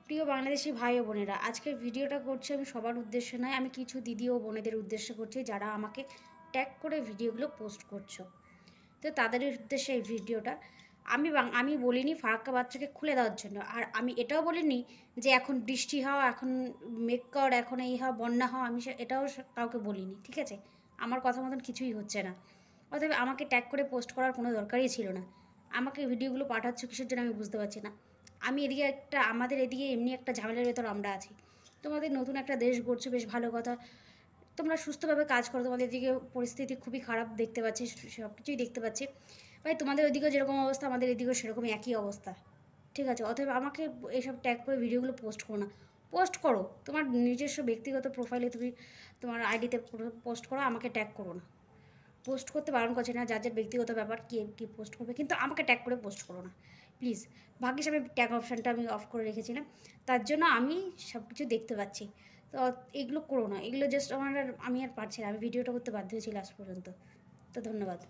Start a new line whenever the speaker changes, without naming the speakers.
প্রিয় বাংলাদেশি ভাই ও বোনেরা, আজকের ভিডিওটা করছি আমি সবার উদ্দেশ্যে নয়, আমি কিছু দিদি ও বোনেদের উদ্দেশ্যে করছি যারা আমাকে ট্যাগ করে ভিডিওগুলো পোস্ট করছো। তো তাদের উদ্দেশ্যে এই ভিডিওটা। আমি বলিনি ফারাক্কা বাচ্চাকে খুলে দেওয়ার জন্য, আর আমি এটাও বলিনি যে এখন বৃষ্টি হওয়া, এখন মেঘ কর, এখন এই হওয়া, বন্যা হওয়া, আমি এটাও কাউকে বলিনি, ঠিক আছে? আমার কথা মতন কিছুই হচ্ছে না। অতএব আমাকে ট্যাগ করে পোস্ট করার কোনো দরকারই ছিল না। আমাকে ভিডিওগুলো পাঠাচ্ছ কিসের জন্য আমি বুঝতে পারছি না। আমাদের এদিকে এমনি একটা ঝামেলার ভেতর আমরা আছি। তোমাদের নতুন একটা দেশ গড়ছো, বেশ ভালো কথা। তোমরা সুস্থভাবে কাজ করো, তোমাদের দিকে পরিস্থিতি খুবই খারাপ দেখতে পাচ্ছি, সব কিছুই দেখতে পাচ্ছি। ভাই তোমাদের ওইদিকেও যেরকম অবস্থা আমাদের এদিকেও সেরকমই একই অবস্থা, ঠিক আছে? অতএব আমাকে এইসব ট্যাগ করে ভিডিওগুলো পোস্ট করো না। পোস্ট করো তোমার নিজস্ব ব্যক্তিগত প্রোফাইলে, তুমি তোমার আইডিতে পোস্ট করো, আমাকে ট্যাগ করো না। পোস্ট করতে বারণ করছে না, যার যার ব্যক্তিগত ব্যাপার, কে কী পোস্ট করবে, কিন্তু আমাকে ট্যাগ করে পোস্ট করো না প্লিজ। ভাগ্যিস আমি ট্যাগ অপশানটা আমি অফ করে রেখেছিলাম, তার জন্য আমি সব কিছু দেখতে পাচ্ছি। তো এগুলো করো না, এগুলো জাস্ট আমি আর পারছি না, আমি ভিডিওটা করতে বাধ্য হয়েছি লাস্ট পর্যন্ত। তো ধন্যবাদ।